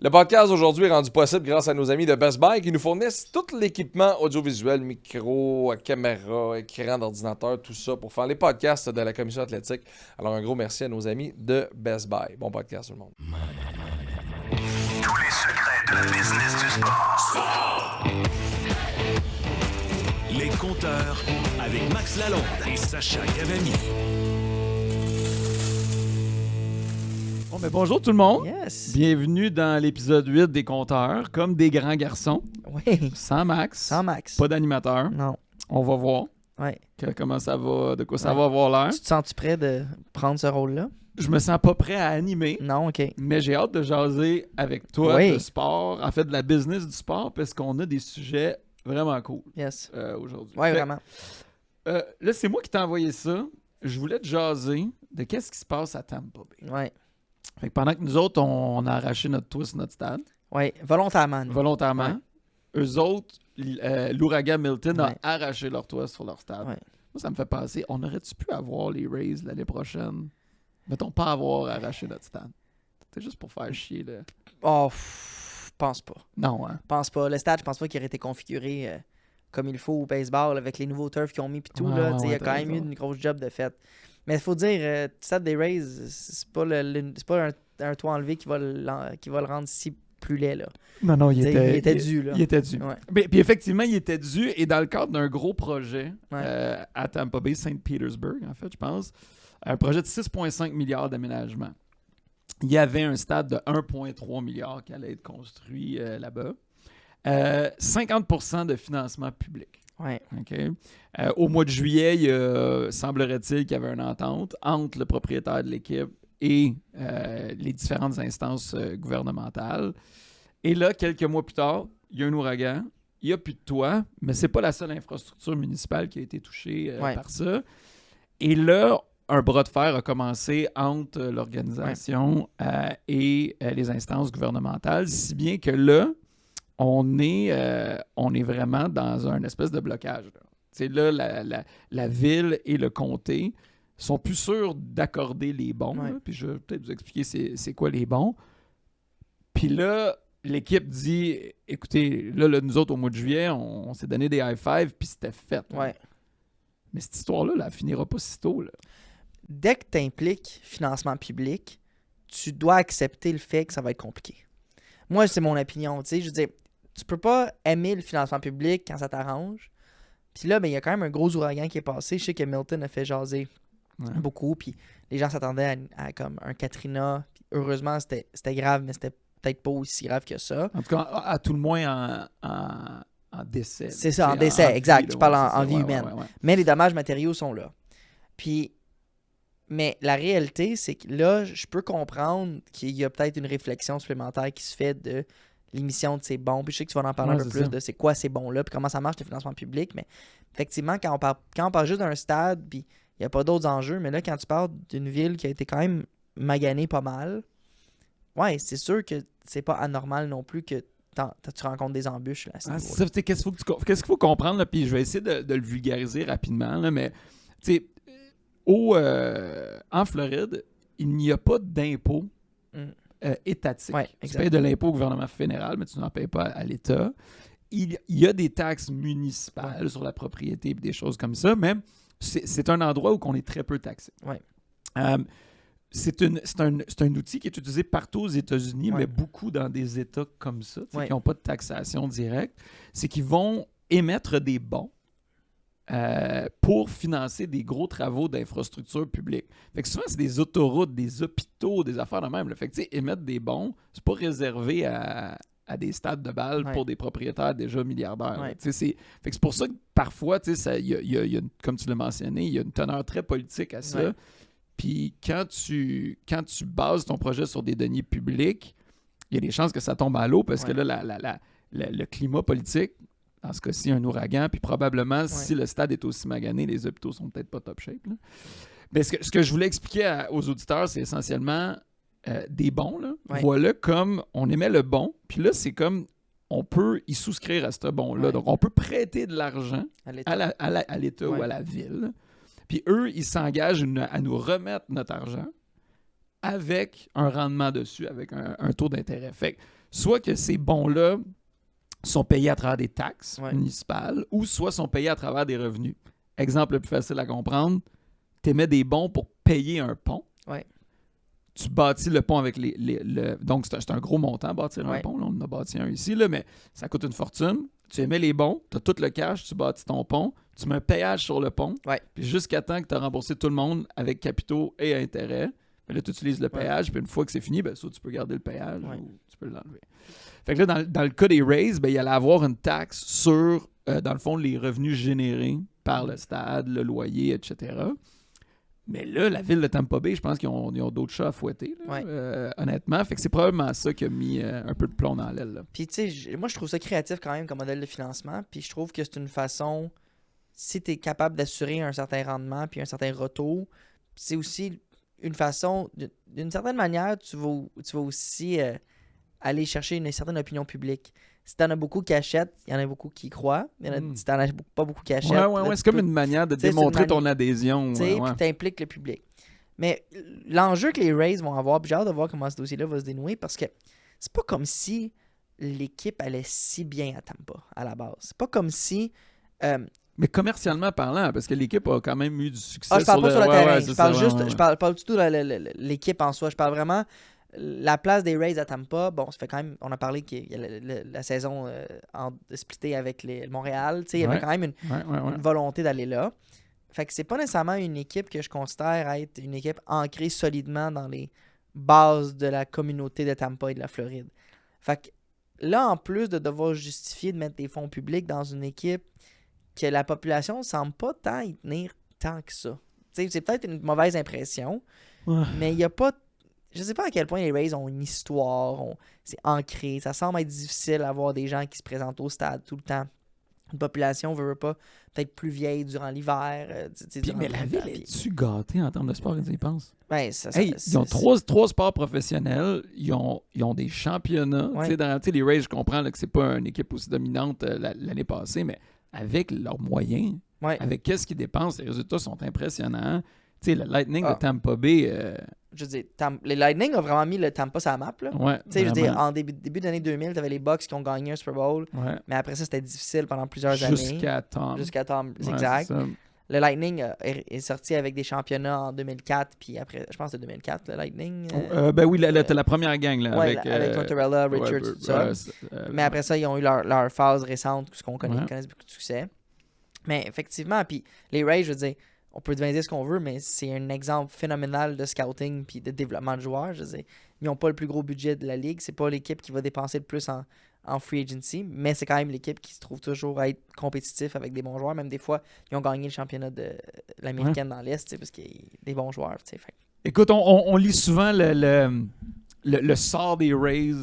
Le podcast aujourd'hui est rendu possible grâce à nos amis de Best Buy qui nous fournissent tout l'équipement audiovisuel, micro, caméra, écran d'ordinateur, tout ça pour faire les podcasts de la commission athlétique. Alors un gros merci à nos amis de Best Buy. Bon podcast tout le monde. Tous les secrets de la business du sport. Les compteurs avec Max Lalonde et Sacha Gavani. Bon, ben bonjour tout le monde. Yes. Bienvenue dans l'épisode 8 des compteurs, comme des grands garçons, Oui. sans Max, Sans Max. pas d'animateur. Non. On va voir Ouais. comment ça va, de quoi ça Ouais. va avoir l'air. Tu te sens-tu prêt de prendre ce rôle-là? Je me sens pas prêt à animer, Non, OK. mais j'ai hâte de jaser avec toi Oui. de sport, en fait de la business du sport, parce qu'on a des sujets vraiment cool Yes. aujourd'hui. Ouais, Fait, vraiment. là, c'est moi qui t'ai envoyé ça. Je voulais te jaser de qu'est-ce qui se passe à Tampa Bay. Ouais. Fait que pendant que nous autres, on a arraché notre twist, notre stade, Ouais. Volontairement. nous. volontairement. Eux autres, l'ouragan Milton a Ouais. arraché leur toit sur leur stade. Ouais. Moi, ça me fait penser, on aurait-tu pu avoir les Rays l'année prochaine? Mettons pas avoir arraché notre stade. C'était juste pour faire chier, là. Oh, pense pas. Non, hein? Pense pas. Le stade, je pense pas qu'il aurait été configuré comme il faut au baseball avec les nouveaux turfs qu'ils ont mis puis tout. Ouais, Là, ouais, Tu sais, il y a ouais, quand t'as même eu raison. une grosse job de fait. Mais il faut dire, le stade des Rays, c'est pas, c'est pas un toit enlevé qui va le rendre si plus laid. Là. Non, Il était dû. Là. Il était dû. Ouais. Puis effectivement, il était dû, et dans le cadre d'un gros projet Ouais. à Tampa Bay, Saint Petersburg, en fait, je pense, un projet de 6,5 milliards d'aménagement. Il y avait un stade de 1,3 milliard qui allait être construit là-bas. 50% de financement public. Ouais. OK? Au mois de juillet, semblerait-il qu'il y avait une entente entre le propriétaire de l'équipe et les différentes instances gouvernementales. Et là, quelques mois plus tard, il y a un ouragan, il n'y a plus de toit, mais c'est pas la seule infrastructure municipale qui a été touchée Ouais. par ça. Et là, un bras de fer a commencé entre l'organisation et les instances gouvernementales, si bien que là, on est vraiment dans un espèce de blocage. Là. Tu sais, là, la ville et le comté sont plus sûrs d'accorder les bons. Ouais. Là, puis je vais peut-être vous expliquer c'est quoi les bons. Puis là, l'équipe dit, écoutez, là, nous autres, au mois de juillet, on s'est donné des high-five, puis c'était fait. Là. Ouais. Mais cette histoire-là, elle finira pas si tôt. Là. Dès que tu impliques financement public, tu dois accepter le fait que ça va être compliqué. Moi, c'est mon opinion. Tu sais, je veux dire, tu peux pas aimer le financement public quand ça t'arrange. Puis là, ben, il y a quand même un gros ouragan qui est passé. Je sais que Milton a fait jaser Ouais. beaucoup. Puis les gens s'attendaient à comme un Katrina. Puis heureusement, c'était grave, mais c'était peut-être pas aussi grave que ça. En tout cas, à tout le moins en décès. C'est là. ça, en Tu sais, décès, exact. vie, Je là, parle ouais, en c'est ça. vie Ouais, humaine. ouais, ouais. Mais les dommages matériaux sont là. Puis, mais la réalité, c'est que là, je peux comprendre qu'il y a peut-être une réflexion supplémentaire qui se fait de l'émission de ces bons. Puis je sais que tu vas en parler Ouais, un peu c'est plus ça. de c'est quoi ces bons-là, puis comment ça marche le financement public. Mais effectivement, quand on parle juste d'un stade, puis il n'y a pas d'autres enjeux, mais là, quand tu parles d'une ville qui a été quand même maganée pas mal, ouais, c'est sûr que c'est pas anormal non plus que tu rencontres des embûches là, à ce Ah, niveau-là. c'est ça, tu sais, qu'est-ce qu'il faut comprendre, là, puis je vais essayer de le vulgariser rapidement, là, mais tu sais, en Floride, il n'y a pas d'impôt étatique. Ouais, Tu exact. payes de l'impôt au gouvernement fédéral, mais tu n'en payes pas à l'État. Il y a des taxes municipales sur la propriété et des choses comme ça, mais c'est un endroit où on est très peu taxé. Ouais. C'est un outil qui est utilisé partout aux États-Unis, Ouais. mais beaucoup dans des États comme ça, tu sais, Ouais. qui n'ont pas de taxation directe. C'est qu'ils vont émettre des bons pour financer des gros travaux d'infrastructure publique. Fait que souvent, c'est des autoroutes, des hôpitaux, des affaires de même. Là. Fait que, tu sais, émettre des bons, c'est pas réservé à des stades de balles Ouais. pour des propriétaires déjà milliardaires. là. Ouais. Tu sais, fait que c'est pour ça que parfois, tu sais, il y a comme tu l'as mentionné, il y a une teneur très politique à ça. Ouais. Puis quand tu bases ton projet sur des deniers publics, il y a des chances que ça tombe à l'eau parce que Ouais. là, le climat politique, dans ce cas-ci, un ouragan, puis probablement, si le stade est aussi magané, les hôpitaux sont peut-être pas top shape. Là. Mais ce que je voulais expliquer aux auditeurs, c'est essentiellement des bons. Là. Ouais. Voilà comme on émet le bon, puis là, c'est comme on peut y souscrire à ce bon-là. Ouais. Donc, on peut prêter de l'argent À l'État. à l'État Ouais. ou à la ville. Puis eux, ils s'engagent à nous remettre notre argent avec un rendement dessus, avec un taux d'intérêt. Fait que soit que ces bons-là sont payés à travers des taxes Ouais. municipales ou soit sont payés à travers des revenus. Exemple le plus facile à comprendre, tu émets des bons pour payer un pont. Ouais. Tu bâtis le pont avec donc, c'est un gros montant, bâtir un Ouais. pont. Là, on en a bâti un ici, là, mais ça coûte une fortune. Tu émets les bons, tu as tout le cash, tu bâtis ton pont, tu mets un péage sur le pont, Ouais. puis jusqu'à temps que tu as remboursé tout le monde avec capitaux et intérêts, ben là, tu utilises le péage, puis une fois que c'est fini, ben, soit tu peux garder le péage ou tu peux l'enlever. Fait que là, dans le cas des Rays, ben, il allait avoir une taxe sur, dans le fond, les revenus générés par le stade, le loyer, etc. Mais là, la ville de Tampa Bay, je pense qu'ils ont d'autres chats à fouetter, là, honnêtement. Fait que c'est probablement ça qui a mis un peu de plomb dans l'aile. Là. Puis, tu sais, moi, je trouve ça créatif quand même comme modèle de financement. Puis, je trouve que c'est une façon, si tu es capable d'assurer un certain rendement puis un certain retour, c'est aussi une façon, d'une certaine manière, tu vas aussi aller chercher une certaine opinion publique. Si tu en as beaucoup qui achètent, il y en a beaucoup qui y croient. Si tu n'en as pas beaucoup qui achètent, là, c'est comme une manière de tu sais, démontrer c'est une ton adhésion. puis t'impliques le public. Mais l'enjeu que les Rays vont avoir, puis j'ai hâte de voir comment ce dossier-là va se dénouer, parce que c'est pas comme si l'équipe allait si bien à Tampa, à la base. C'est pas comme si... Mais commercialement parlant, parce que l'équipe a quand même eu du succès. je parle pas sur le terrain. c'est Je parle ça, juste, je parle pas du tout de l'équipe en soi. Je parle vraiment la place des Rays à Tampa. Bon, ça fait quand même, on a parlé qu'il y a la saison splittée avec Montréal. Tu sais, il y avait quand même une volonté d'aller là. Fait que c'est pas nécessairement une équipe que je considère être une équipe ancrée solidement dans les bases de la communauté de Tampa et de la Floride. Fait que là, en plus de devoir justifier de mettre des fonds publics dans une équipe que la population ne semble pas tant y tenir tant que ça. T'sais, c'est peut-être une mauvaise impression, mais il n'y a pas... Je sais pas à quel point les Rays ont une histoire, c'est ancré, ça semble être difficile d'avoir des gens qui se présentent au stade tout le temps. Une population veut pas peut-être plus vieille durant l'hiver. Mais la ville est-tu gâtée en termes de sport, ils y pensent? Ben, Ils ont trois sports professionnels, ils ont des championnats. Ouais. Les Rays, je comprends là, que c'est pas une équipe aussi dominante l'année passée, mais avec leurs moyens, avec qu'est-ce qu'ils dépensent, les résultats sont impressionnants. Le Lightning de Tampa Bay... Je veux dire, les Lightning ont vraiment mis le Tampa sur la map. Là. Je veux dire, en début d'année 2000, tu avais les Bucks qui ont gagné un Super Bowl. Mais après ça, c'était difficile pendant plusieurs années. Jusqu'à Tom. Exact. Le Lightning est sorti avec des championnats en 2004. Puis après, je pense que c'est 2004, le Lightning. Ben oui, t'as la première gang. Là, avec Tortorella, Richards, tout ça. Mais après ça, ils ont eu leur phase récente, ce qu'on connaît, ils connaissent beaucoup de succès. Mais effectivement, puis les Rays, je veux dire, on peut deviner ce qu'on veut, mais c'est un exemple phénoménal de scouting puis de développement de joueurs. Je veux dire, ils n'ont pas le plus gros budget de la ligue. C'est pas l'équipe qui va dépenser le plus en free agency, mais c'est quand même l'équipe qui se trouve toujours à être compétitif avec des bons joueurs. Même des fois, ils ont gagné le championnat de l'américaine dans l'Est parce qu'il y a des bons joueurs. Fait. Écoute, on lit souvent le sort des Rays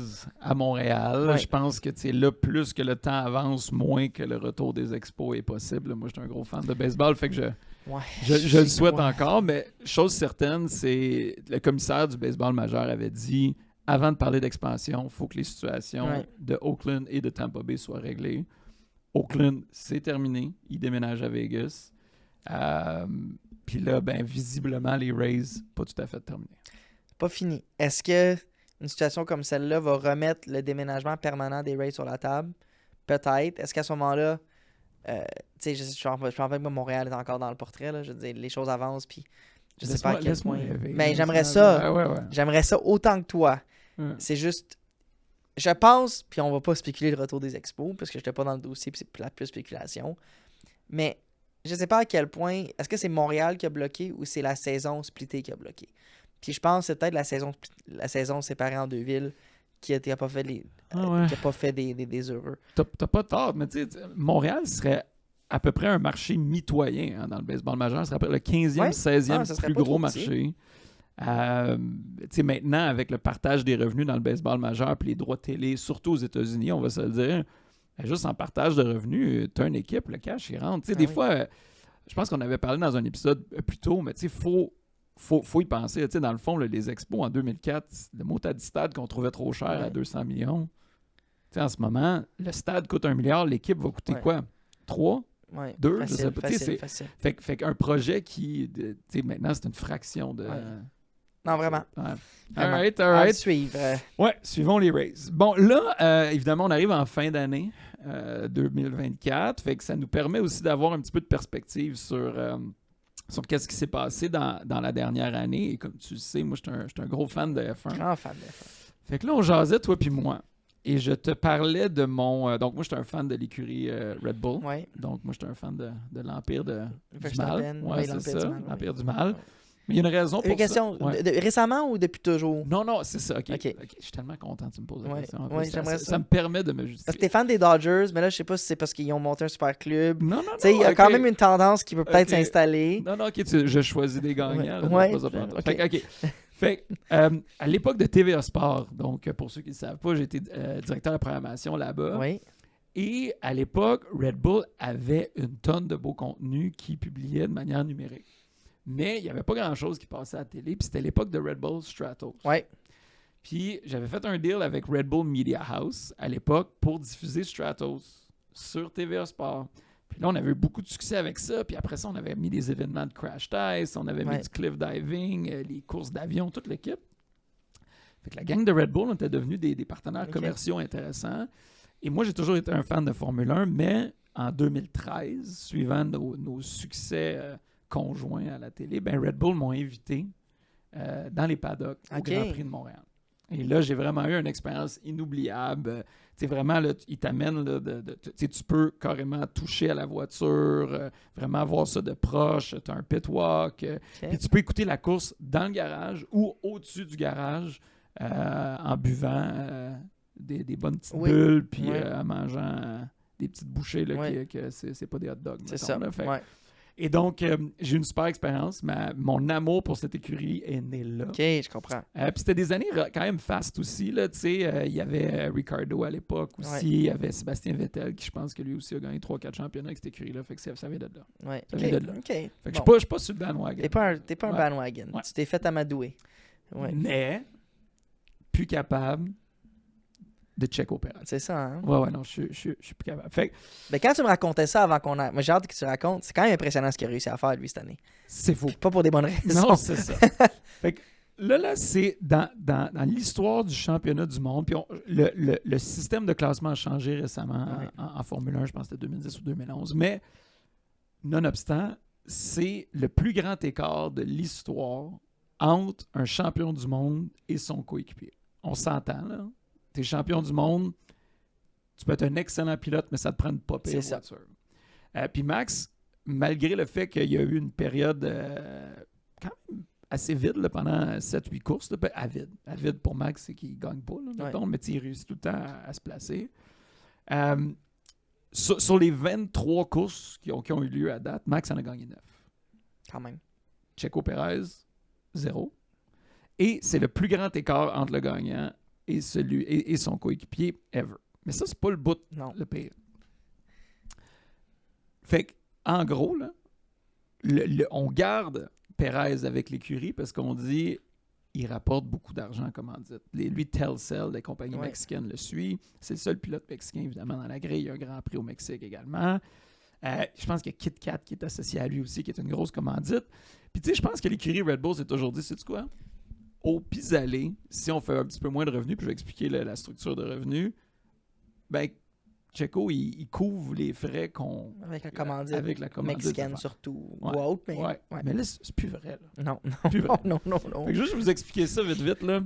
à Montréal. Je pense que là, plus que le temps avance, moins que le retour des Expos est possible. Moi, je suis un gros fan de baseball, fait que je le souhaite encore, mais chose certaine, c'est le commissaire du baseball majeur avait dit, avant de parler d'expansion, il faut que les situations de Oakland et de Tampa Bay soient réglées. Oakland, c'est terminé. Ils déménagent à Vegas. Puis là, visiblement, les Rays, pas tout à fait terminé. Pas fini. Est-ce que une situation comme celle-là va remettre le déménagement permanent des Rays sur la table? Peut-être. Est-ce qu'à ce moment-là, je pense pas que Montréal est encore dans le portrait. Là. Je veux dire, les choses avancent, puis je sais pas à quel point. Mais j'aimerais ça. J'aimerais ça autant que toi. C'est juste, je pense, puis on va pas spéculer le retour des Expos, parce que j'étais pas dans le dossier, puis c'est la plus spéculation. Mais je sais pas à quel point, est-ce que c'est Montréal qui a bloqué ou c'est la saison splittée qui a bloqué? Puis je pense que c'est peut-être la saison séparée en deux villes qui a pas fait qui a pas fait des heureux. T'as pas tort, mais tu sais, Montréal serait à peu près un marché mitoyen dans le baseball majeur. Ce serait le 15e, 16e plus gros marché. Maintenant, avec le partage des revenus dans le baseball majeur puis les droits de télé, surtout aux États-Unis, on va se le dire, juste en partage de revenus, tu as une équipe, le cash, il rentre. Des fois, je pense qu'on avait parlé dans un épisode plus tôt, mais il faut y penser. Dans le fond, les Expos en 2004, le Motadi Stade qu'on trouvait trop cher à 200 millions. En ce moment, le stade coûte 1 milliard, l'équipe va coûter quoi? 3? 2? Facile, je sais pas. Facile. Fait qu'un projet qui, maintenant, c'est une fraction de... Non, vraiment. Ouais. Vraiment. All right. À suivre. Ouais, suivons les races. Bon, là, évidemment, on arrive en fin d'année 2024. Fait que ça nous permet aussi d'avoir un petit peu de perspective sur qu'est-ce qui s'est passé dans la dernière année. Et comme tu le sais, moi, je suis un gros fan de F1. Grand fan de F1. Fait que là, on jasait, toi puis moi. Et je te parlais de mon... donc, moi, je suis un fan de l'écurie Red Bull. Ouais. Donc, moi, je suis un fan de l'Empire du Verstappen, Mal. ouais, C'est l'Empire ça, du Mal, ouais. l'Empire du Mal. Mais il y a une raison pour Une question, ça. Ouais. récemment ou depuis toujours? Non, c'est ça. OK. OK. Je suis tellement content que tu me poses la Ouais, question. En ouais, plus, j'aimerais ça ça. me permet de me Parce que justifier. t'es fan des Dodgers, mais là, je sais pas si c'est parce qu'ils ont monté un super club. Non, Tu sais, il y a OK. quand même une tendance qui peut peut-être OK. s'installer. Non, OK, je choisis des gagnants. Ouais. là, Ouais, pas ça pour toi. OK. Fait que, OK. Fait à l'époque de TVA Sport, donc pour ceux qui ne savent pas, j'étais directeur de programmation là-bas. Oui. Et à l'époque, Red Bull avait une tonne de beaux contenus qui publiaient de manière numérique. Mais il n'y avait pas grand-chose qui passait à la télé. Puis c'était l'époque de Red Bull Stratos. Ouais. Puis j'avais fait un deal avec Red Bull Media House à l'époque pour diffuser Stratos sur TVA Sport. Puis là, on avait eu beaucoup de succès avec ça. Puis après ça, on avait mis des événements de crash test, on avait mis Ouais. du cliff diving, les courses d'avion, toute l'équipe. Fait que la gang de Red Bull, on était devenus des partenaires OK. commerciaux intéressants. Et moi, j'ai toujours été un fan de Formule 1, mais en 2013, suivant nos succès conjoints à la télé, ben Red Bull m'ont invité dans les paddocks au OK. Grand Prix de Montréal. Et là, j'ai vraiment eu une expérience inoubliable. Tu sais, vraiment, là, ils t'amènent, là, tu sais, tu peux carrément toucher à la voiture, vraiment voir ça de proche. Tu as un pit walk. Puis tu peux écouter la course dans le garage ou au-dessus du garage en buvant des bonnes petites Oui. bulles, puis Ouais. en mangeant des petites bouchées, là, Ouais. que c'est pas des hot dogs. C'est mettons, ça. là. Fait- Ouais. Et donc, j'ai eu une super expérience. Mon amour pour cette écurie est né là. OK, je comprends. Puis c'était des années quand même fast aussi. Là, tu sais, il y avait Ricardo à l'époque aussi. Ouais. Il y avait Sébastien Vettel qui, je pense que lui aussi a gagné 3-4 championnats avec cette écurie-là. Fait que ça vient de là. Ouais. Ça OK. vient de là. OK. Fait que Bon. je suis pas sur le bandwagon. T'es pas un Ouais. bandwagon. Ouais. Tu t'es fait amadouer. Ouais. Mais, plus capable de Checo Pérez. C'est ça, hein? Ouais, non, je suis plus capable. Fait que Mais quand tu me racontais ça avant qu'on a... Moi, j'ai hâte que tu racontes. C'est quand même impressionnant ce qu'il a réussi à faire, lui, cette année. c'est faux. Pas pour des bonnes raisons. Non, c'est ça. Fait que là, c'est dans l'histoire du championnat du monde. Puis le système de classement a changé récemment Ouais. en Formule 1, je pense que c'était 2010 ou 2011. Mais, nonobstant, c'est le plus grand écart de l'histoire entre un champion du monde et son coéquipier. On s'entend, là. T'es champion du monde, tu peux être un excellent pilote, mais ça te prend une pas pire C'est ça. voiture. Puis Max, malgré le fait qu'il y a eu une période quand même assez vide là, pendant 7-8 courses, là, à vide pour Max, c'est qu'il ne gagne pas, là, mettons, mais il réussit tout le temps à se placer. Sur les 23 courses qui ont eu lieu à date, Max en a gagné 9. Quand même. Checo Pérez, 0. Et c'est le plus grand écart entre le gagnant et son coéquipier ever. Mais ça, c'est pas le bout, Non. le pire. Fait que, en gros, là, on garde Pérez avec l'écurie parce qu'on dit il rapporte beaucoup d'argent, comment dire. Lui, Telcel, les compagnies Ouais. mexicaines, le suit. C'est le seul pilote mexicain, évidemment, dans la grille. Il y a un Grand Prix au Mexique également. Je pense qu'il y a KitKat qui est associé à lui aussi, qui est une grosse commandite. Puis tu sais, je pense que l'écurie Red Bull, c'est aujourd'hui, sais-tu quoi? Au pis-aller, si on fait un petit peu moins de revenus, puis je vais expliquer la structure de revenus, ben Checo, il couvre les frais qu'on... Avec la commandite. Avec la commandite. Mexicaine d'affaires. surtout. Ouais. Ou autre, mais... Ouais. ouais. Mais là, c'est plus vrai, là. Non, Plus non, vrai. non, non, non. Fait que juste vous expliquer ça vite, là.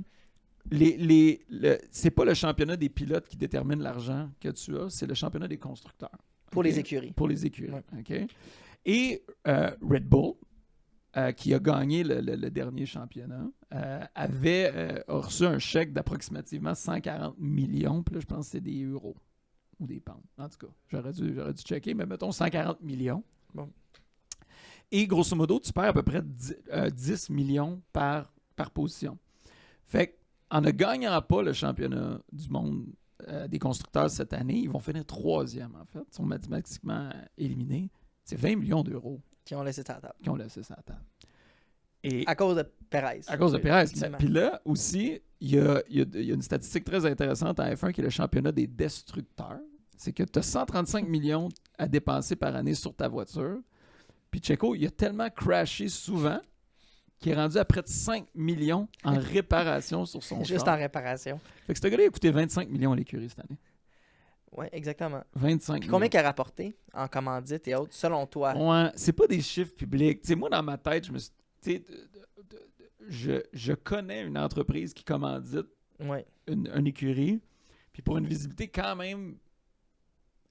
C'est pas le championnat des pilotes qui détermine l'argent que tu as, c'est le championnat des constructeurs. Pour OK? les écuries. Pour les écuries. Ouais. OK? Et Red Bull, qui a gagné le dernier championnat, avait reçu un chèque d'approximativement 140 millions. Puis là, je pense que c'est des euros ou des pounds. En tout cas, j'aurais dû checker, mais mettons 140 millions. Bon. Et grosso modo, tu perds à peu près 10 millions par position. Fait qu'en ne gagnant pas le championnat du monde des constructeurs cette année, ils vont finir 3e, en fait. Ils sont mathématiquement éliminés. C'est 20 millions d'euros Qui ont laissé ça à la table. qui ont laissé ça à table. Et À cause de Perez. à cause de Pérez. Effectivement. Puis là aussi, il y a une statistique très intéressante en F1 qui est le championnat des destructeurs. C'est que tu as 135 millions à dépenser par année sur ta voiture. Puis Checo, il a tellement crashé souvent qui est rendu à près de 5 millions en réparation sur son Juste char. en réparation. Fait que ce gars-là a coûté 25 millions à l'écurie cette année. Oui, exactement. 25 Puis combien millions. qu'il a rapporté en commandite et autres, selon toi? Ouais, c'est pas des chiffres publics. Tu sais, moi, dans ma tête, je me suis... tu sais, je connais une entreprise qui commandite Ouais. une écurie, puis pour une visibilité quand même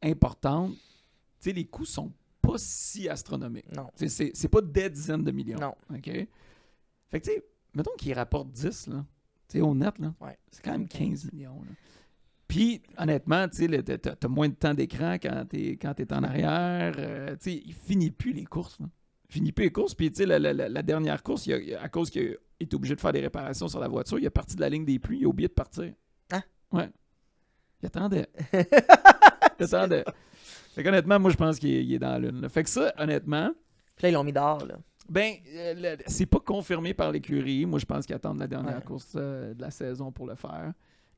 importante, tu sais, les coûts sont pas si astronomiques. Non. Tu sais, c'est pas des dizaines de millions. Non. OK? Fait que, tu sais, mettons qu'il rapporte 10, là. Tu sais, au net, là. Ouais. C'est quand même 15 millions, là. Puis, honnêtement, tu sais, t'as moins de temps d'écran quand t'es en arrière. Tu sais, il finit plus les courses, là. Il finit plus les courses. Puis, tu sais, la dernière course, à cause qu'il est obligé de faire des réparations sur la voiture, il est parti de la ligne des pluies, il a oublié de partir. Hein? Ouais. Il attendait. Il attendait. Fait qu'honnêtement, moi, je pense qu'il est dans la lune, là. Fait que ça, honnêtement, Puis là, ils l'ont mis dehors, là. ben, c'est pas confirmé par l'écurie. Moi, je pense qu'ils attendent la dernière Ouais. course de la saison pour le faire.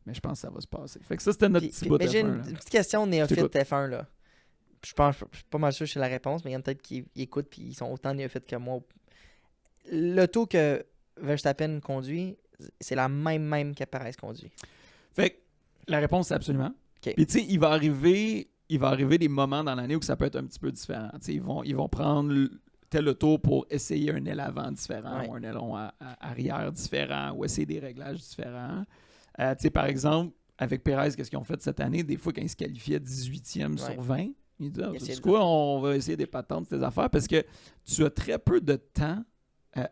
Mais je pense que ça va se passer. Fait que ça, c'était notre petit bout de Mais j'ai F1, une, là. une petite question néophyte t'écoute. F1, là. Je suis pas mal sûr que c'est la réponse, mais il y en a peut-être qui écoutent puis ils sont autant néophytes que moi. L'auto que Verstappen conduit, c'est la même que Perez conduit. Fait que la réponse, c'est absolument. OK. Puis, tu sais, il va arriver des moments dans l'année où ça peut être un petit peu différent. Tu sais, ils vont prendre tel auto pour essayer un aile avant différent Ouais. ou un aileron arrière différent ou essayer des réglages différents. Tu sais, par exemple, avec Perez, qu'est-ce qu'ils ont fait cette année? Des fois, quand ils se qualifiaient 18e Ouais. sur 20, ils disent, essayaient c'est de quoi, on va essayer des patentes, ces affaires, parce que tu as très peu de temps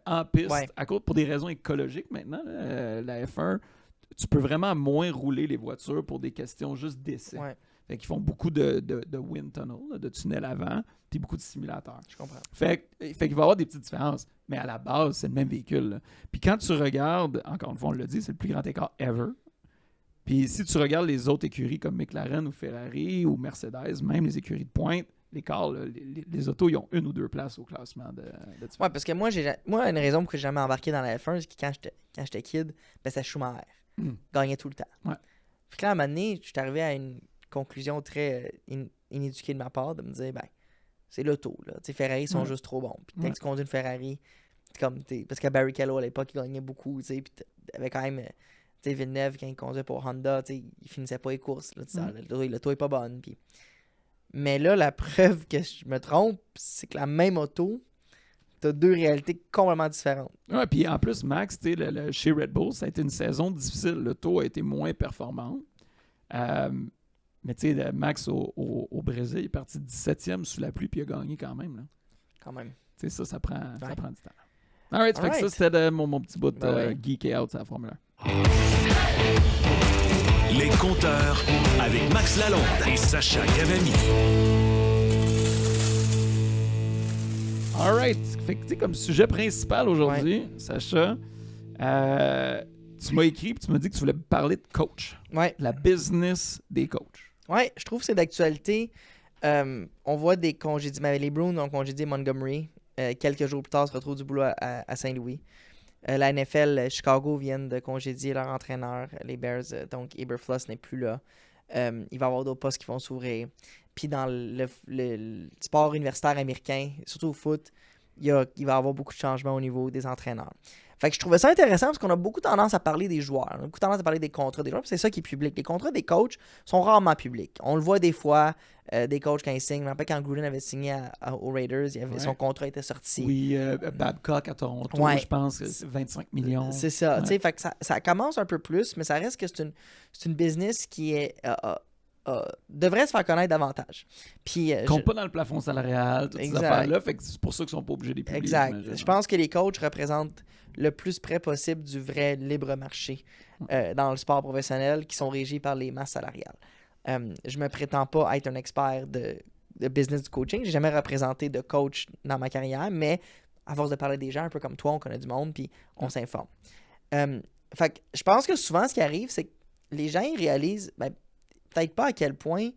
en piste, Ouais. à cause pour des raisons écologiques maintenant. Là, la F1, tu peux vraiment moins rouler les voitures pour des questions juste d'essai. Ouais, Fait qu'ils font beaucoup de wind tunnel, là, de tunnels avant, puis beaucoup de simulateurs. je comprends. Fait qu'il va y avoir des petites différences, mais à la base, c'est le même véhicule, là. Puis quand tu regardes, encore une fois, on l'a dit, c'est le plus grand écart ever. Puis si tu regardes les autres écuries comme McLaren ou Ferrari ou Mercedes, même les écuries de pointe, l'écart, là, les autos, ils ont 1 ou 2 places au classement de différence. Ouais, parce que moi, une raison pour que j'ai jamais embarqué dans la F1, c'est que quand j'étais kid, ben, c'était Schumacher. Mm. Gagnait tout le temps. Ouais. Puis là, à un moment donné, je suis arrivé à une conclusion très inéduquée de ma part de me dire, ben, c'est l'auto, là. Tu sais, Ferrari sont Ouais. juste trop bons. Puis dès Ouais. que tu conduis une Ferrari, parce que Barrichello, à l'époque, il gagnait beaucoup, tu sais, puis t'avais quand même, tu sais, Villeneuve, quand il conduisait pour Honda, tu sais, il finissait pas les courses, là, tu sais, l'auto est pas bonne, puis... Mais là, la preuve que je me trompe, c'est que la même auto, t'as deux réalités complètement différentes. Ouais, puis en plus, Max, tu sais, chez Red Bull, ça a été une saison difficile. L'auto a été moins performante. Mais tu sais, Max au Brésil, il est parti 17e sous la pluie, puis il a gagné quand même, là. Quand même. Tu sais, ça prend Ouais. du temps. Alright, fait que ça, Alright. c'était mon petit bout de Ben ouais. geek out sur la Formule 1. Les compteurs avec Max Lalonde et Sacha Cavani. Alright, fait que tu sais, comme sujet principal aujourd'hui, Sacha, tu m'as écrit et tu m'as dit que tu voulais me parler de coach. Ouais. La business des coachs. Ouais, je trouve que c'est d'actualité. On voit des congédiés. Mais les Bruins ont congédié Montgomery. Quelques jours plus tard, se retrouvent du boulot à Saint-Louis. La NFL, Chicago viennent de congédier leur entraîneur. Les Bears, donc Eberflus n'est plus là. Il va y avoir d'autres postes qui vont s'ouvrir. Puis dans le sport universitaire américain, surtout au foot, il va y avoir beaucoup de changements au niveau des entraîneurs. Fait que je trouvais ça intéressant parce qu'on a beaucoup tendance à parler des joueurs. On a beaucoup tendance à parler des contrats des joueurs. Puis c'est ça qui est public. Les contrats des coachs sont rarement publics. On le voit des fois, des coachs quand ils signent. Je me rappelle quand Gruden avait signé aux Raiders, Ouais. son contrat était sorti. Oui, Babcock à Toronto, Ouais. je pense que c'est 25 millions. C'est ça. Ouais. Tu sais, fait que ça commence un peu plus, mais ça reste que c'est une business qui est devrait se faire connaître davantage. Puis, Compte pas dans le plafond salarial, toutes ces Exact. affaires-là, fait que c'est pour ça qu'ils sont pas obligés de les publier. exact. j'imagine. Je pense que les coachs représentent le plus près possible du vrai libre marché dans le sport professionnel qui sont régis par les masses salariales. Je me prétends pas être un expert de business du coaching. J'ai jamais représenté de coach dans ma carrière, mais à force de parler des gens, un peu comme toi, on connaît du monde puis on s'informe. Fait que je pense que souvent, ce qui arrive, c'est que les gens ils réalisent peut-être pas à quel point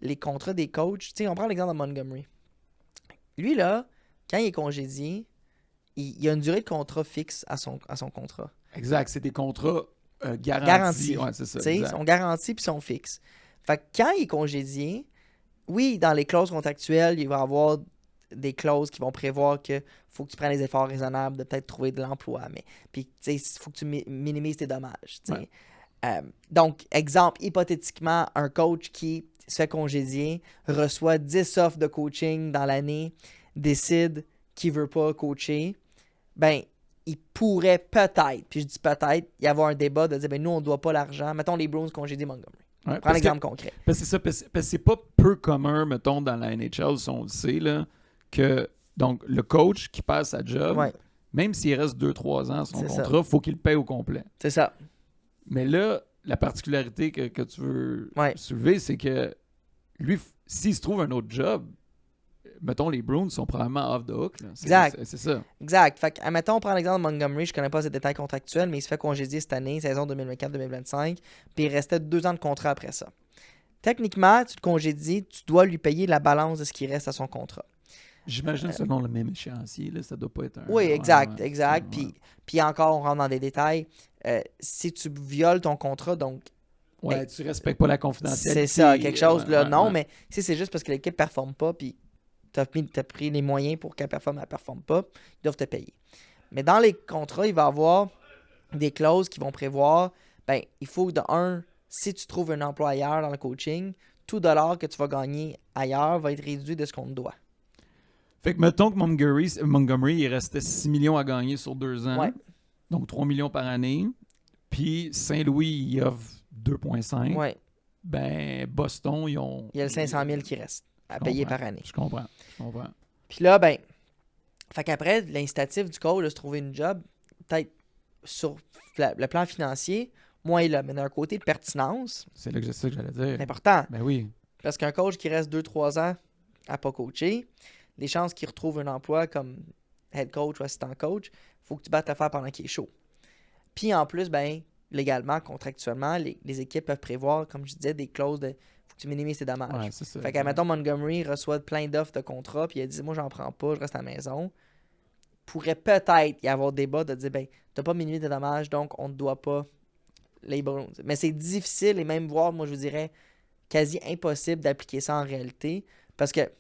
les contrats des coachs... Tu sais, on prend l'exemple de Montgomery. Lui, là, quand il est congédié, il a une durée de contrat fixe à son contrat. Exact, c'est des contrats garantis. Garantis. Ouais, c'est ça. Tu sais, ils exact. sont garantis puis ils sont fixes. Fait que quand il est congédié, oui, dans les clauses contractuelles, il va avoir des clauses qui vont prévoir que faut que tu prennes des efforts raisonnables de peut-être trouver de l'emploi. Mais puis, tu sais, il faut que tu minimises tes dommages. Tu sais. Ouais. Donc, exemple, hypothétiquement, un coach qui se fait congédier, reçoit 10 offres de coaching dans l'année, décide qu'il ne veut pas coacher, ben, il pourrait peut-être, puis je dis peut-être, y avoir un débat de dire, ben, nous, on ne doit pas l'argent. Mettons les Bruins congédient Montgomery. Ouais, Prends un exemple concret. Parce que parce que c'est pas peu commun, mettons, dans la NHL, si on le sait, là, que donc le coach qui passe sa job, Ouais, même s'il reste 2-3 ans à son C'est ça. contrat, il faut qu'il le paye au complet. c'est ça. Mais là, la particularité que tu veux Ouais. soulever, c'est que lui, s'il se trouve un autre job, mettons, les Bruins sont probablement off the hook. Là. Exact. C'est ça. Exact. Fait que, admettons, on prend l'exemple de Montgomery, je connais pas ses détails contractuels, mais il se fait congédier cette année, saison 2024-2025, puis il restait 2 ans de contrat après ça. Techniquement, tu le congédies, tu dois lui payer la balance de ce qui reste à son contrat. J'imagine selon le même échéancier, là, ça doit pas être un... Oui, exact, ouais, exact. ouais. Puis encore, on rentre dans des détails. Si tu violes ton contrat, donc Ouais, Ben, tu respectes pas la confidentialité. c'est ça, quelque chose, là, ouais, non, ouais. mais si c'est juste parce que l'équipe performe pas, puis t'as pris les moyens pour qu'elle performe pas, ils doivent te payer. Mais dans les contrats, il va y avoir des clauses qui vont prévoir, ben, il faut que de un, si tu trouves un emploi ailleurs dans le coaching, tout dollar que tu vas gagner ailleurs va être réduit de ce qu'on te doit. Fait que mettons que Montgomery, il restait 6 millions à gagner sur 2 ans. Ouais. Donc 3 millions par année. Puis Saint-Louis, il offre 2,5. Ouais. Ben, Boston, ils ont... Il y a le 500 000 qui reste à payer par année. Je comprends. Puis là, ben, fait qu'après, l'incitatif du coach de se trouver une job, peut-être sur le plan financier, moins là. Mais d'un côté de pertinence, C'est là que je sais que j'allais dire. c'est important. Ben oui. Parce qu'un coach qui reste 2-3 ans à pas coacher, les chances qu'il retrouve un emploi comme head coach ou assistant coach, il faut que tu battes l'affaire pendant qu'il est chaud. Puis en plus, ben, légalement, contractuellement, les équipes peuvent prévoir, comme je disais, des clauses de faut que tu minimises tes dommages. Ouais, c'est ça. Fait qu'à mettons Montgomery reçoit plein d'offres de contrats, puis il a dit moi j'en prends pas, je reste à la maison. Pourrait peut-être y avoir débat de dire ben t'as pas minimisé tes dommages, donc on ne doit pas les Bruins. Mais c'est difficile et même voire, moi je vous dirais, quasi impossible d'appliquer ça en réalité parce que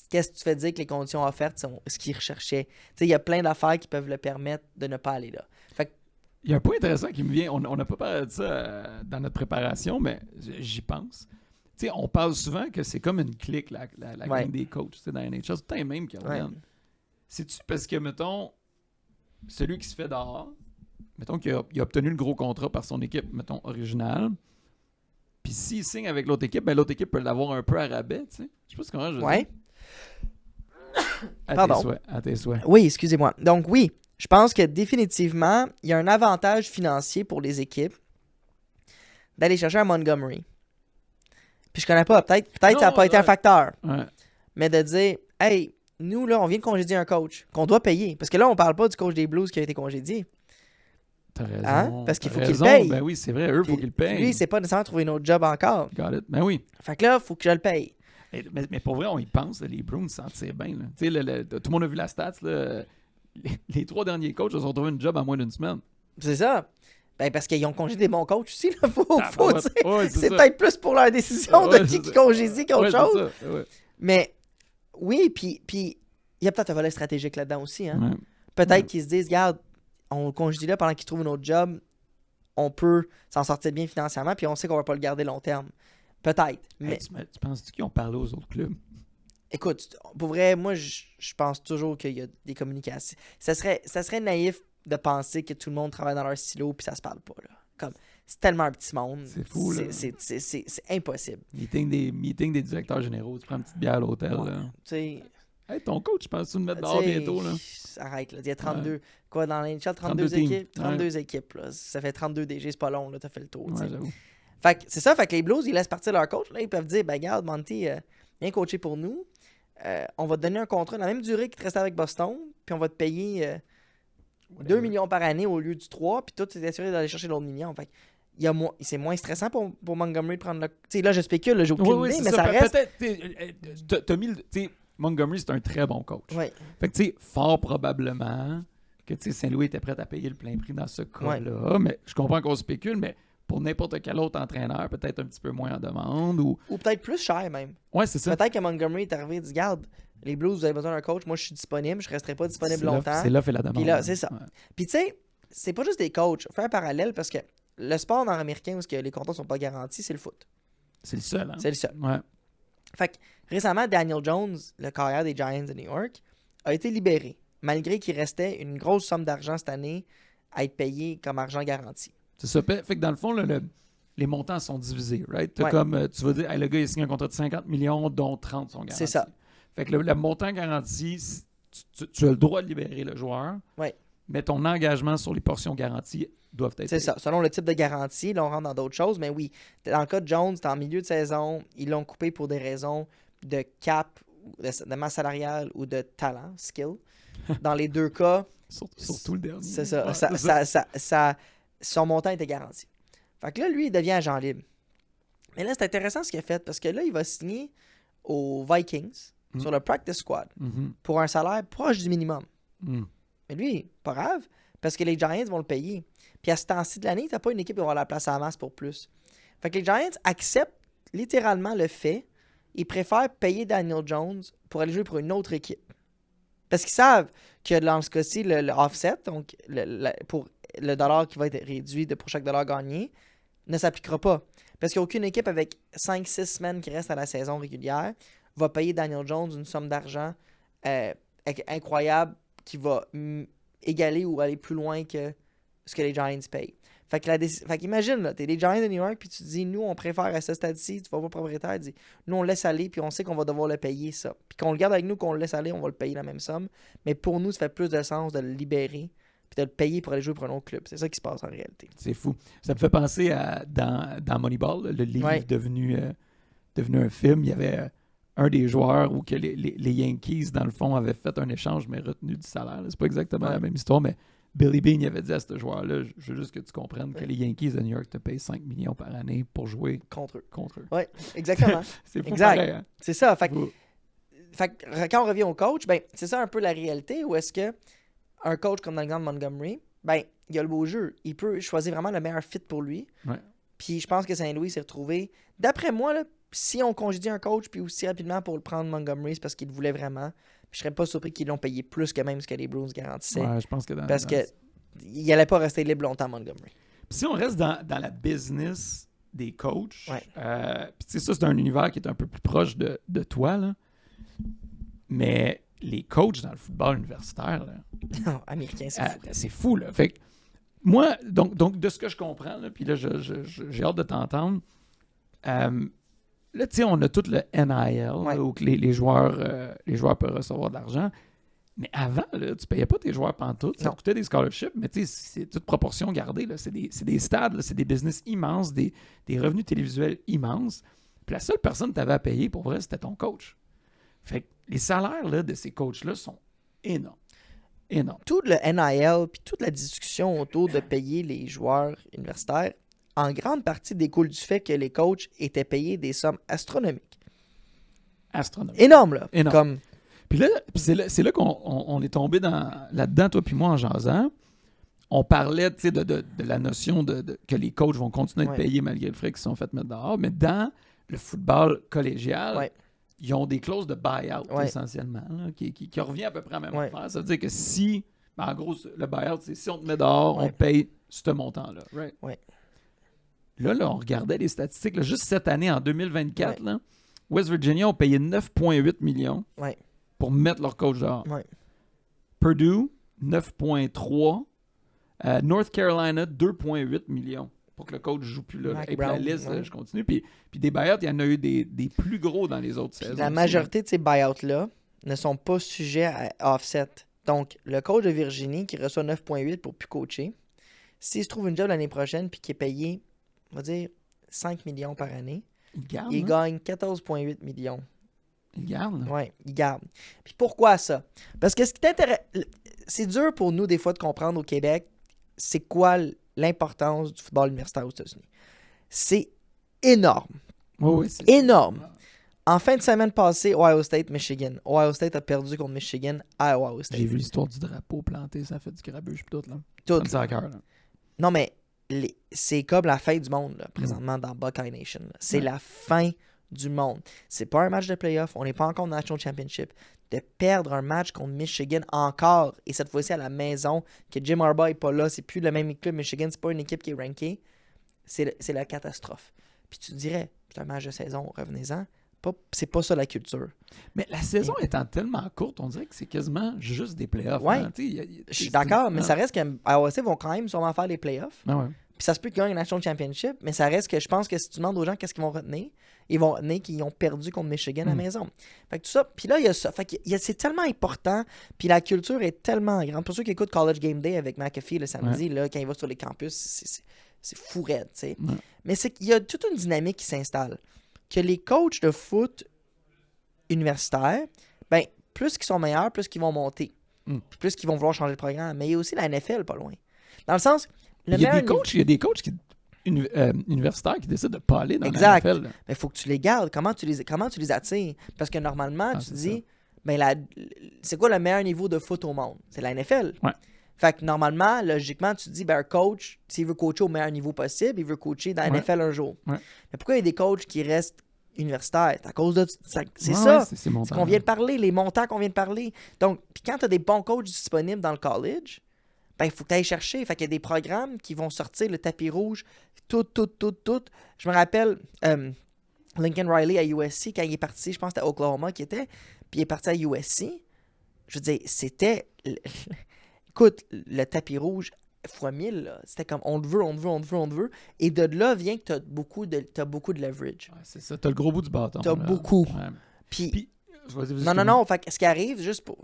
qu'est-ce que tu fais dire que les conditions offertes sont ce qu'ils recherchaient? Tu sais, il y a plein d'affaires qui peuvent le permettre de ne pas aller là. Fait que, Il y a un point intéressant qui me vient. On n'a pas parlé de ça dans notre préparation, mais j'y pense. Tu sais, on parle souvent que c'est comme une clique, la Ouais. gang des coachs. Tu sais, dans la NHL, c'est tout le temps même qui reviennent. Ouais. C'est-tu parce que, mettons, celui qui se fait dehors, mettons qu'il a obtenu le gros contrat par son équipe, mettons, originale, puis s'il signe avec l'autre équipe, ben l'autre équipe peut l'avoir un peu à rabais, tu sais. Je sais pas comment je veux ouais. dire. À Pardon. tes souhaits, à tes souhaits. Oui, excusez-moi. Donc oui, je pense que définitivement, il y a un avantage financier pour les équipes d'aller chercher un Montgomery. Puis je connais pas, peut-être Non, ça n'a pas été un ouais. facteur, Ouais. mais de dire, hey, nous là, on vient de congédier un coach qu'on doit payer. Parce que là, on parle pas du coach des Blues qui a été congédié. T'as raison. Hein? Parce qu'il t'as faut qu'il raison. paye. Ben oui, c'est vrai, eux, il faut qu'ils le payent. Lui, c'est pas nécessairement trouver un autre job encore. Got it. Ben oui. Fait que là, il faut que je le paye. Mais pour vrai, on y pense, les Bruins s'en tirent bien. Là. Tu sais, tout le monde a vu la stats. Là. Les 3 derniers coachs se sont trouvés une job en moins d'une semaine. C'est ça. Ben parce qu'ils ont congédié des bons coachs aussi. Là. Faut, ouais. tu sais, Ouais, c'est ça. peut-être plus pour leur décision Ouais, de c'est qui ça. congédie qu'autre Ouais, c'est chose. ça. Ouais. Mais oui, puis il y a peut-être un volet stratégique là-dedans aussi. Hein? Ouais. Peut-être Ouais. qu'ils se disent, regarde, on le congédie là pendant qu'il trouve un autre job, on peut s'en sortir bien financièrement, puis on sait qu'on va pas le garder long terme. Peut-être. Mais Hey, tu penses-tu qu'ils ont parlé aux autres clubs? écoute, pour vrai, moi, je pense toujours qu'il y a des communications. Ça serait naïf de penser que tout le monde travaille dans leur silo puis ça se parle pas. Là. Comme, c'est tellement un petit monde. C'est fou, là. C'est impossible. Meeting des directeurs généraux, tu prends une petite bière à l'hôtel. Là. Tu sais, Hey, ton coach, je pense que tu le mettre dehors tu sais, bientôt. Là. Arrête, là. Il y a 32. Quoi, dans l'NHL, 32 32 teams. équipes. 32 équipes, là. Ça fait 32 DG, c'est pas long, là. T'as fait le tour. tu sais. Ouais, j'avoue. Fait que c'est ça, fait que les Blues, ils laissent partir leur coach. Là, ils peuvent dire, ben regarde, Monty, viens coacher pour nous. On va te donner un contrat de la même durée que tu restes avec Boston, puis on va te payer 2 millions par année au lieu du 3, puis toi, tu es assuré d'aller chercher l'autre million. Fait que c'est moins stressant pour Montgomery de prendre le... Tu sais, là, je spécule, là, j'ai aucune Oui, idée, c'est mais ça Pe- reste... Peut-être, t'as mis tu sais, Montgomery, c'est un très bon coach. Ouais. Fait que, tu sais, fort probablement que, tu sais, Saint-Louis était prêt à payer le plein prix dans ce cas-là. Mais je comprends qu'on spécule, mais pour n'importe quel autre entraîneur, peut-être un petit peu moins en demande. Ou Ou peut-être plus cher, même. ouais, c'est ça. Peut-être que Montgomery est arrivé et dit, regarde, les Blues, vous avez besoin d'un coach. Moi, je suis disponible. Je resterai pas disponible longtemps. C'est l'offre et la demande. Puis là, c'est ça. Ouais. Puis tu sais, c'est pas juste des coachs. Fais un parallèle parce que le sport nord-américain où les contrats sont pas garantis, c'est le foot. C'est le seul. Hein? C'est le seul. Ouais. Fait que récemment, Daniel Jones, le carrière des Giants de New York, a été libéré, malgré qu'il restait une grosse somme d'argent cette année à être payé comme argent garanti. C'est ça. Fait que dans le fond, là, les montants sont divisés, right? T'as Ouais. comme, tu vas dire, hey, le gars, il a signé un contrat de 50 millions, dont 30 sont garantis. C'est ça. Fait que le montant garanti, tu as le droit de libérer le joueur, Ouais. mais ton engagement sur les portions garanties doivent être C'est ça. Selon le type de garantie, là, on rentre dans d'autres choses, mais oui. Dans le cas de Jones, c'était en milieu de saison. Ils l'ont coupé pour des raisons de cap, de masse salariale ou de talent, skill. Dans les deux cas, Surtout le dernier. c'est ça. Ouais, Son montant était garanti. Fait que là, lui, il devient agent libre. Mais là, c'est intéressant ce qu'il a fait parce que là, il va signer aux Vikings sur le practice squad Mhm. pour un salaire proche du minimum. Mhm. Mais lui, pas grave, parce que les Giants vont le payer. Puis à ce temps-ci de l'année, t'as pas une équipe qui va avoir la place à la masse pour plus. Fait que les Giants acceptent littéralement le fait. Ils préfèrent payer Daniel Jones pour aller jouer pour une autre équipe. Parce qu'ils savent que dans ce cas-ci, le offset, donc pour le dollar qui va être réduit pour chaque dollar gagné, ne s'appliquera pas. Parce qu'il n'y a aucune équipe avec 5-6 semaines qui restent à la saison régulière va payer Daniel Jones une somme d'argent incroyable qui va égaler ou aller plus loin que ce que les Giants payent. Fait qu'imagine, là, t'es les Giants de New York, puis tu te dis, nous, on préfère à ce stade-ci, tu vas voir le propriétaire, dit, nous, on le laisse aller, puis on sait qu'on va devoir le payer, ça. Puis qu'on le garde avec nous, qu'on le laisse aller, on va le payer la même somme. Mais pour nous, ça fait plus de sens de le libérer, puis de le payer pour aller jouer pour un autre club. C'est ça qui se passe en réalité. C'est fou. Ça me fait penser à dans Moneyball, le livre Ouais. devenu un film. Il y avait un des joueurs où que les Yankees, dans le fond, avaient fait un échange, mais retenu du salaire. Là. C'est pas exactement la même histoire, mais Billy Beane il avait dit à ce joueur-là, je veux juste que tu comprennes que les Yankees de New York te payent 5 millions par année pour jouer Contre eux. contre eux. Oui, exactement. C'est fou Exact. pareil, hein? C'est ça. Fait Vous- que quand on revient au coach, ben, c'est ça un peu la réalité, où est-ce que un coach comme dans l'exemple de Montgomery, ben, il a le beau jeu. Il peut choisir vraiment le meilleur fit pour lui. Ouais. Puis je pense que Saint-Louis s'est retrouvé. D'après moi, là, si on congédie un coach puis aussi rapidement pour le prendre Montgomery, c'est parce qu'il le voulait vraiment. Puis je serais pas surpris qu'ils l'ont payé plus que même ce que les Bruins garantissaient. Ouais, je pense que parce que il allait pas rester libre longtemps, Montgomery. Puis si on reste dans la business des coachs, Ouais. puis tu sais, ça, c'est un univers qui est un peu plus proche de toi, là. Mais les coachs dans le football universitaire, là, Non, américain, c'est fou. c'est fou, là. Fait que moi, donc de ce que je comprends, là, puis là, j'ai hâte de t'entendre. Là, tu sais, on a tout le NIL, Ouais. là, où que les joueurs peuvent recevoir de l'argent. Mais avant, là, tu payais pas tes joueurs pantoute. Ça Non. coûtait des scholarships, mais tu sais, c'est toute proportion gardée. Là. C'est des stades, là, c'est des business immenses, des revenus télévisuels immenses. Puis la seule personne que tu avais à payer, pour vrai, c'était ton coach. Fait que les salaires là, de ces coachs-là sont énormes. Énormes. Tout le NIL puis toute la discussion autour de payer les joueurs universitaires, en grande partie découle du fait que les coachs étaient payés des sommes astronomiques. Astronomique. Énorme, là. Énorme. Comme, Puis là, c'est là qu'on est tombé là-dedans, toi puis moi, en jasant. On parlait tu sais, de la notion que les coachs vont continuer de Ouais. payer malgré le fait qu'ils sont fait mettre dehors. Mais dans le football collégial, Ouais. ils ont des clauses de buy-out Ouais. essentiellement, là, qui revient à peu près à la même Ouais. affaire. Ça veut dire que si, en gros, le buy-out, c'est si on te met dehors, Ouais. on paye ce montant-là. Right? Ouais. Là, on regardait les statistiques. Là, juste cette année, en 2024, Ouais. là, West Virginia ont payé 9,8 millions Ouais. pour mettre leur coach dehors. Ouais. Purdue, 9,3. North Carolina, 2,8 millions pour que le coach ne joue plus là. Mac Et puis la Brown, liste, ouais. je continue. Puis des buyouts, il y en a eu des plus gros dans les autres Puis saisons. la aussi, majorité de ces buyouts-là ne sont pas sujets à offset. Donc, le coach de Virginie qui reçoit 9,8 pour plus coacher, s'il se trouve une job l'année prochaine puis qui est payé, on va dire, 5 millions par année, Il garde. il hein? gagne 14,8 millions. Il garde. là. Oui, il garde. Puis pourquoi ça? Parce que ce qui t'intéresse... C'est dur pour nous, des fois, de comprendre au Québec, c'est quoi l'importance du football universitaire aux États-Unis. C'est énorme. Oui, oui. c'est- Énorme. En fin de semaine passée, Ohio State, Michigan. Ohio State a perdu contre Michigan à Ohio State. J'ai vu l'histoire du drapeau planté, ça fait du grabuge puis tout. Là. Tout. Ça me tient à cœur. Là. Non, mais c'est comme la fin du monde, là, présentement, dans Buckeye Nation. là. C'est Ouais. la fin du monde. C'est pas un match de playoff, on n'est pas encore au National Championship. De perdre un match contre Michigan encore, et cette fois-ci à la maison, que Jim Harbaugh n'est pas là, c'est plus le même club Michigan, c'est pas une équipe qui est rankée, c'est la catastrophe. Puis tu te dirais, c'est un match de saison, revenez-en. C'est pas ça la culture. Mais la saison étant tellement courte, on dirait que c'est quasiment juste des playoffs. Ouais, hein. je suis d'accord, mais ça reste que AOC vont quand même sûrement faire les playoffs. Ah ouais. Puis ça se peut qu'ils gagnent un National Championship, mais ça reste que je pense que si tu demandes aux gens qu'est-ce qu'ils vont retenir, ils vont retenir qu'ils ont perdu contre Michigan à la maison. Fait que tout ça, puis là, il y a ça. Fait que c'est tellement important, puis la culture est tellement grande. Pour ceux qui écoutent College Game Day avec McAfee le samedi, là, quand il va sur les campus, c'est fou raide, tu sais. Ouais. Mais c'est qu'il y a toute une dynamique qui s'installe. Que les coachs de foot universitaires, ben, plus qu'ils sont meilleurs, plus qu'ils vont monter. Puis plus qu'ils vont vouloir changer de programme. Mais il y a aussi la NFL pas loin. Dans le sens... Il y a des coachs universitaires qui décident de ne pas aller dans exact. la NFL. Mais il faut que tu les gardes. Comment tu les attires? Parce que normalement, tu dis, ben, c'est quoi le meilleur niveau de foot au monde? C'est la NFL. Ouais. Fait que normalement, logiquement, tu te dis, ben, un coach, s'il veut coacher au meilleur niveau possible, il veut coacher dans la NFL un jour. Ouais. Mais pourquoi il y a des coachs qui restent universitaires? C'est à cause de c'est Ouais, ça. c'est Ce qu'on vient de parler, les montants qu'on vient de parler. Donc, puis quand tu as des bons coachs disponibles dans le college, ben, il faut que tu ailles chercher. Fait qu'il y a des programmes qui vont sortir le tapis rouge, tout. Je me rappelle Lincoln Riley à USC, quand il est parti, je pense que c'était Oklahoma qui était, puis il est parti à USC. Je veux dire, c'était... Écoute, le tapis rouge fois 1000, là, c'était comme on te veut. Et de là vient que tu as beaucoup de leverage. Ouais, c'est ça, tu as le gros bout du bâton. Tu as beaucoup. Ouais. Puis Vas-y, non. Fait que ce qui arrive, juste pour...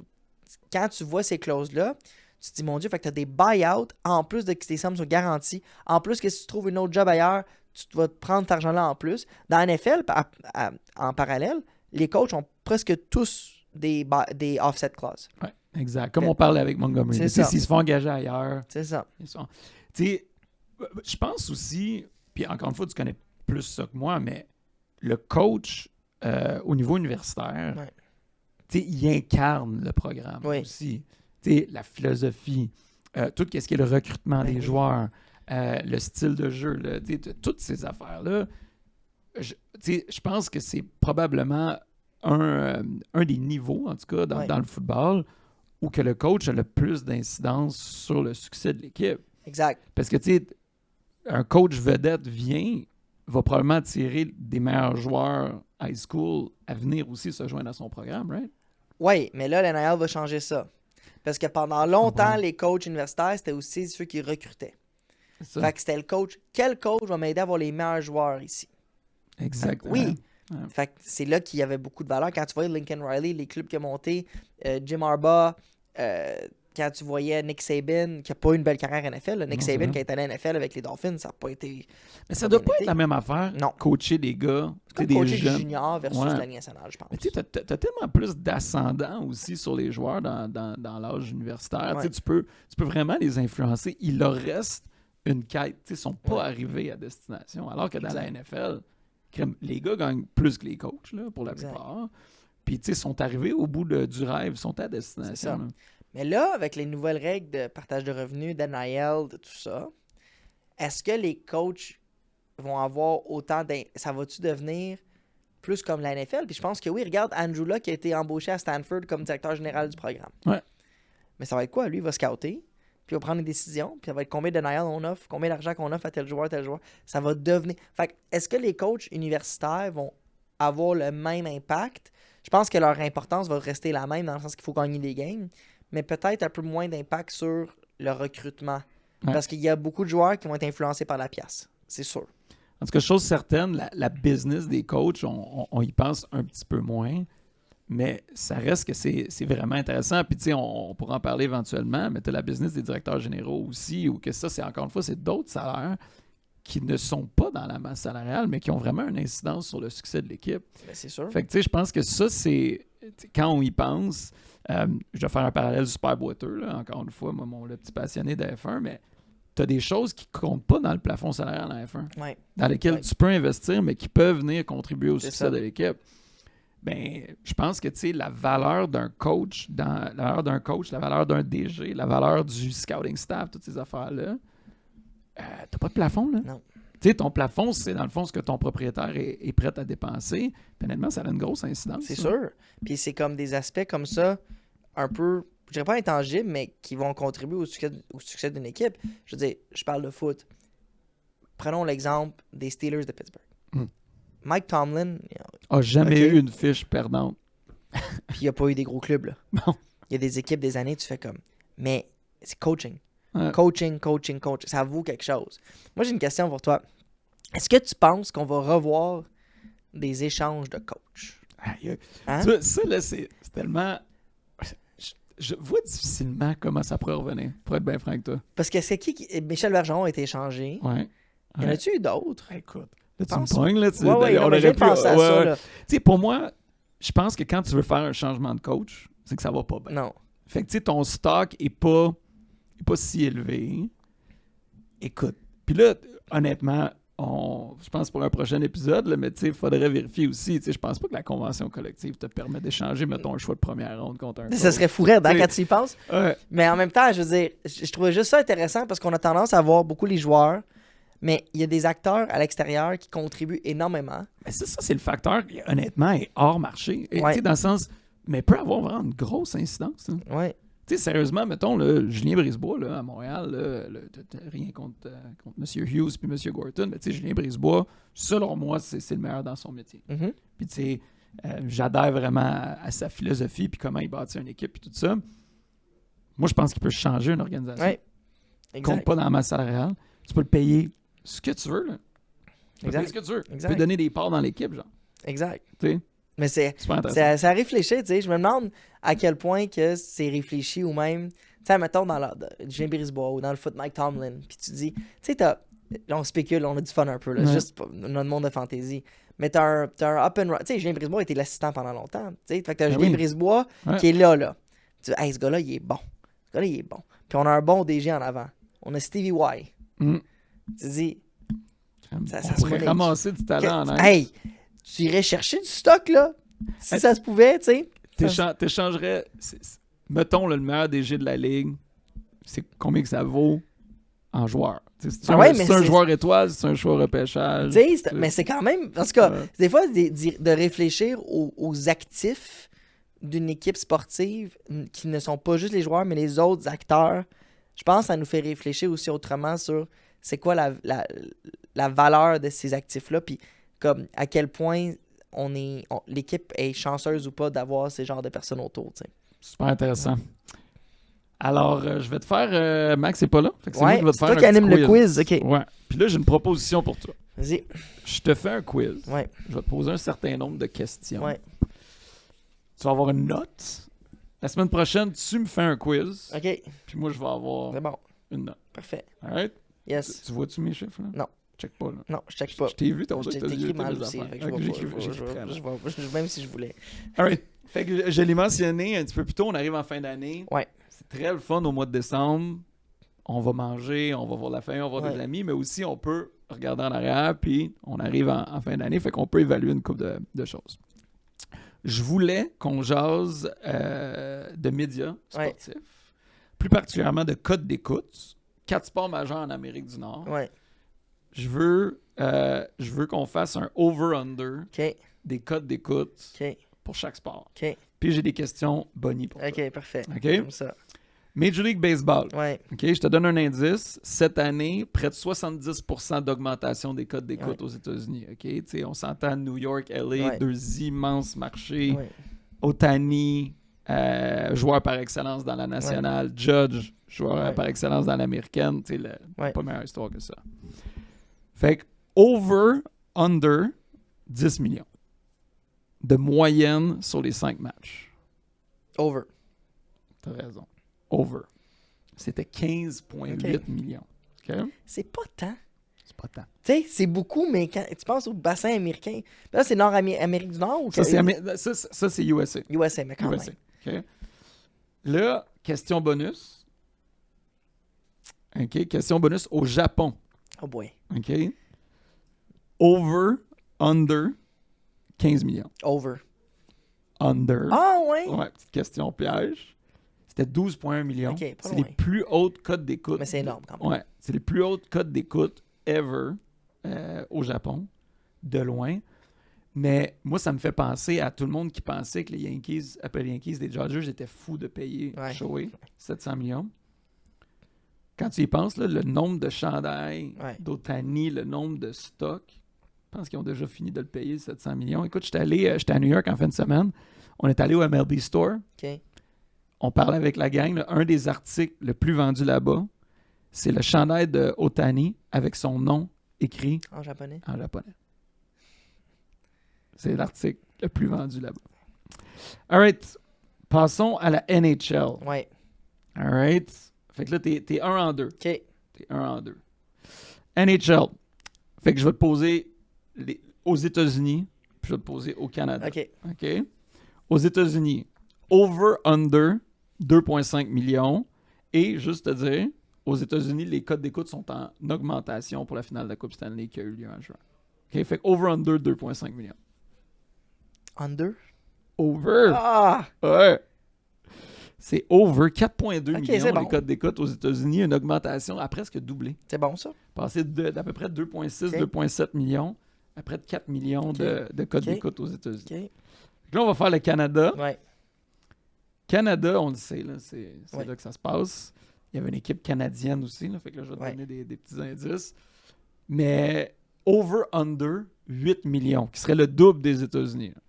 Quand tu vois ces clauses-là, tu te dis, mon Dieu, fait que tu as des buy-out, en plus de que tes sommes sont garanties, en plus que si tu trouves une autre job ailleurs, tu vas te prendre cet argent-là en plus. Dans la NFL, en parallèle, les coachs ont presque tous des offset clauses. Ouais, exact. Comme on parlait avec Montgomery. C'est ça. S'ils se font engager ailleurs. C'est ça. Tu sais, je pense aussi, puis encore une fois, tu connais plus ça que moi, mais le coach au niveau universitaire, Ouais. tu sais, il incarne le programme aussi. Tu sais, la philosophie, tout ce qui est le recrutement des joueurs, le style de jeu, toutes ces affaires-là. Je pense que c'est probablement un des niveaux, en tout cas, dans le football, où que le coach a le plus d'incidence sur le succès de l'équipe. Exact. Parce que, tu sais, un coach vedette va probablement attirer des meilleurs joueurs high school à venir aussi se joindre à son programme, right? Oui, mais là, l'NHL va changer ça. Parce que pendant longtemps, les coachs universitaires, c'était aussi ceux qui recrutaient. C'est ça. Fait que c'était le coach. Quel coach va m'aider à avoir les meilleurs joueurs ici? Exactement. Oui. Ouais. Fait que c'est là qu'il y avait beaucoup de valeur. Quand tu voyais Lincoln Riley, les clubs qui ont monté, Jim Harbaugh, quand tu voyais Nick Saban, qui n'a pas eu une belle carrière NFL, là, Nick Non, c'est Saban vrai. qui a été allé à NFL avec les Dolphins, ça n'a pas été... Mais ça doit pas être la même affaire. Non. Coacher des gars, Comme des coacher jeunes. junior versus Ouais. la Ligue nationale, je pense. Mais tu sais, t'as tellement plus d'ascendant aussi sur les joueurs dans l'âge universitaire. Ouais. Tu peux vraiment les influencer. Il leur reste une quête. Ils ne sont pas arrivés à destination. Alors que dans la NFL, les gars gagnent plus que les coachs, là, pour la Exact. plupart. Puis, tu sais, sont arrivés au bout du rêve, sont à C'est destination. ça. là. Mais là, avec les nouvelles règles de partage de revenus, d'NIL, de tout ça, est-ce que les coachs vont avoir autant ça va-tu devenir plus comme la NFL? Puis je pense que oui, regarde Andrew Luck qui a été embauché à Stanford comme directeur général du programme. Ouais. Mais ça va être quoi? Lui, il va scouter, puis il va prendre une décision, puis ça va être combien de NIL on offre, combien d'argent qu'on offre à tel joueur. Ça va devenir... Fait que, est-ce que les coachs universitaires vont avoir le même impact? Je pense que leur importance va rester la même dans le sens qu'il faut gagner des games, mais peut-être un peu moins d'impact sur le recrutement. Ouais. Parce qu'il y a beaucoup de joueurs qui vont être influencés par la pièce. C'est sûr. En tout cas, chose certaine, la business des coachs, on y pense un petit peu moins, mais ça reste que c'est vraiment intéressant. Puis, tu sais, on pourra en parler éventuellement, mais tu as la business des directeurs généraux aussi, où que ça, c'est encore une fois, c'est d'autres salaires qui ne sont pas dans la masse salariale, mais qui ont vraiment une incidence sur le succès de l'équipe. Ben, c'est sûr. Fait que, tu sais, je pense que ça, c'est... Quand on y pense, je vais faire un parallèle super boiteux, là, encore une fois, moi, le petit passionné de F1, mais tu as des choses qui comptent pas dans le plafond salarial en F1, Ouais. dans lesquelles Ouais. tu peux investir, mais qui peuvent venir contribuer au C'est succès ça. de l'équipe. Ben, je pense que, tu sais, la valeur d'un coach, la valeur d'un DG, la valeur du scouting staff, toutes ces affaires-là, t'as pas de plafond, là. Non. Tu sais, ton plafond, c'est dans le fond ce que ton propriétaire est prêt à dépenser. Puis honnêtement, ça a une grosse incidence. C'est ça. sûr. Puis c'est comme des aspects comme ça, un peu, je dirais pas intangibles, mais qui vont contribuer au succès d'une équipe. Je veux dire, je parle de foot. Prenons l'exemple des Steelers de Pittsburgh. Hmm. Mike Tomlin, A jamais Ok. eu une fiche perdante. puis il n'y a pas eu des gros clubs, là. Non. Il y a des équipes des années, tu fais comme. Mais c'est coaching. Ouais. Coaching. Ça vaut quelque chose. Moi, j'ai une question pour toi. Est-ce que tu penses qu'on va revoir des échanges de coach? Aïe, aïe. Hein? Tu vois, ça, là, c'est tellement... Je vois difficilement comment ça pourrait revenir, pour être bien franc avec toi. Parce que c'est Michel Bergeron a été échangé. Ouais. Y en a-tu eu d'autres? Écoute, là, tu me Pense- pognes, là. Tu, Ouais, on non, mais j'ai aurait pu- pensé à ouais, ça, ouais. là. Tu sais, pour moi, je pense que quand tu veux faire un changement de coach, c'est que ça va pas bien. Non. Fait que, tu sais, ton stock est pas si élevé. Écoute. Puis là, honnêtement, je pense pour un prochain épisode, là, mais tu sais, il faudrait vérifier aussi. Tu sais, je pense pas que la convention collective te permet d'échanger, mettons, un choix de première ronde contre un coach. Ça serait fou rire, T'sais- quand tu y penses. Ouais. Mais en même temps, je veux dire, je trouvais juste ça intéressant parce qu'on a tendance à voir beaucoup les joueurs, mais il y a des acteurs à l'extérieur qui contribuent énormément. Mais ça, c'est le facteur qui, honnêtement, est hors marché. Et, Ouais. tu sais, dans le sens, mais peut avoir vraiment une grosse incidence. Hein. Ouais. Tu sais, sérieusement, mettons, là, Julien Brisebois, là, à Montréal, là, t'as rien contre M. Hughes puis M. Gorton, mais tu sais, Julien Brisebois, selon moi, c'est le meilleur dans son métier. Mhm. Puis tu sais, j'adhère vraiment à sa philosophie puis comment il bâtit une équipe puis tout ça. Moi, je pense qu'il peut changer une organisation. Ouais. Compte Exact. pas dans la masse salariale. Tu peux le payer ce que tu veux, là. Tu peux Exact. payer ce que tu veux. Tu Exact. peux donner des parts dans l'équipe, genre. Exact. Tu sais, Mais c'est super intéressant. à réfléchir, tu sais. Je me demande à quel point que c'est réfléchi ou même, tu sais, mettons dans Julien Brisebois ou dans le foot Mike Tomlin, puis tu dis, tu sais, là, on spécule, on a du fun un peu, là, Ouais. juste notre monde de fantasy. Mais t'as un up and run. Tu sais, Julien Brisebois était l'assistant pendant longtemps. Tu sais, fait que t'as Ben Julien oui. Brisebois Ouais. qui est là. Tu dis, hey, ce gars-là, il est bon. Ce gars-là, il est bon. Puis on a un bon DG en avant. On a Stevie Y. Mm. Tu dis, On ça se pourrait monnaie. ramasser du talent en aide. hey, tu irais chercher du stock, là. Si ça se pouvait, tu sais. T'échangerais, mettons, là, le meilleur DG de la ligue, c'est combien que ça vaut en joueur? C'est Ah ouais, mais un c'est- joueur étoile, c'est un choix repêchage. Tu sais, mais c'est quand même. En tout cas, Ouais. des fois, de réfléchir aux actifs d'une équipe sportive qui ne sont pas juste les joueurs, mais les autres acteurs, je pense que ça nous fait réfléchir aussi autrement sur c'est quoi la valeur de ces actifs-là, puis comme à quel point l'équipe est chanceuse ou pas d'avoir ces genres de personnes autour. Tu sais. Super intéressant. Alors, je vais te faire... Max n'est pas là. Fait que c'est moi Ouais, qui vais te c'est faire toi qui un petit anime le quiz. OK. Ouais. Puis là, j'ai une proposition pour toi. Vas-y. Je te fais un quiz. Ouais. Je vais te poser un certain nombre de questions. Ouais. Tu vas avoir une note. La semaine prochaine, tu me fais un quiz. OK. Puis moi, je vais avoir C'est bon. une note. Parfait. All right? Yes. Tu vois-tu mes chiffres, là? Non. Check pas, là. Non, je check pas. Je t'ai vu, t'as Je t'ai écrit mal aussi. Fait que je Ok, vois j'ai pas, écrit je très mal. vois pas, même si je voulais. All right. Fait que je l'ai mentionné un petit peu plus tôt, on arrive en fin d'année. Ouais. C'est très le fun au mois de décembre. On va manger, on va voir la famille, on va voir des Ouais. amis, mais aussi on peut regarder en arrière, puis on arrive en fin d'année, fait qu'on peut évaluer une couple de choses. Je voulais qu'on jase de médias Ouais. sportifs, plus particulièrement de codes d'écoute, 4 sports majeurs en Amérique du Nord. Ouais. Je veux qu'on fasse un over-under OK. des codes d'écoute OK. pour chaque sport. OK. Puis j'ai des questions bonnies pour toi. OK, parfait. OK? Comme ça. Major League Baseball. Ouais. OK, je te donne un indice. Cette année, près de 70% d'augmentation des codes d'écoute aux États-Unis. OK? Tu sais, on s'entend New York, LA, Ouais. 2 immenses marchés. Ouais. Otani, joueur par excellence dans la nationale. Judge, joueur Ouais. par excellence dans l'américaine. Tu sais, Ouais. pas meilleure histoire que ça. Fait que over, under, 10 millions de moyenne sur les 5 matchs. Over. T'as raison. Over. C'était 15,8 Ok. millions. OK? C'est pas tant. C'est pas tant. Tu sais, c'est beaucoup, mais quand tu penses au bassin américain, là, c'est Amérique du Nord ou Ça, c'est USA. USA, mais quand USA. même. OK? Là, question bonus. OK? Question bonus au Japon. Oh boy. OK? Over, under, 15 millions. Over. Under. Ah ouais? Ouais, petite question piège. C'était 12,1 millions. Ok, pas C'est loin. les plus hautes codes d'écoute. Mais c'est énorme quand même. Ouais, c'est les plus hautes codes d'écoute ever au Japon, de loin. Mais moi, ça me fait penser à tout le monde qui pensait que les Yankees, après les Yankees, les Dodgers étaient fous de payer Shohei 700 millions. Quand tu y penses, là, le nombre de chandails d'Otani, le nombre de stocks, je pense qu'ils ont déjà fini de le payer, 700 millions. Écoute, j'étais à New York en fin de semaine. On est allé au MLB Store. OK. On parlait avec la gang. Là, un des articles le plus vendu là-bas, c'est le chandail de Otani avec son nom écrit En japonais. en japonais. C'est l'article le plus vendu là-bas. All right. Passons à la NHL. Ouais. All right. Fait que là, t'es 1 en 2. OK. T'es 1 en 2. NHL. Fait que je vais te poser aux États-Unis, puis je vais te poser au Canada. OK. Aux États-Unis, over-under 2,5 millions. Et juste te dire, aux États-Unis, les codes d'écoute sont en augmentation pour la finale de la Coupe Stanley qui a eu lieu en juin. OK? Fait que over-under 2,5 millions. Under? Over! Ah! Ouais! C'est over 4,2 Ok, millions c'est bon. les codes d'écoute aux États-Unis, une augmentation à presque doublé. C'est bon, ça? Passé d'à peu près 2,6, Ok. 2,7 millions à près de 4 millions de codes Ok. d'écoute aux États-Unis. OK. Là, on va faire le Canada. Ouais. Canada, on le sait, là, c'est Ouais. là que ça se passe. Il y avait une équipe canadienne aussi, là, fait que là, je vais te Ouais. donner des petits indices. Mais over-under 8 millions, qui serait le double des États-Unis, là,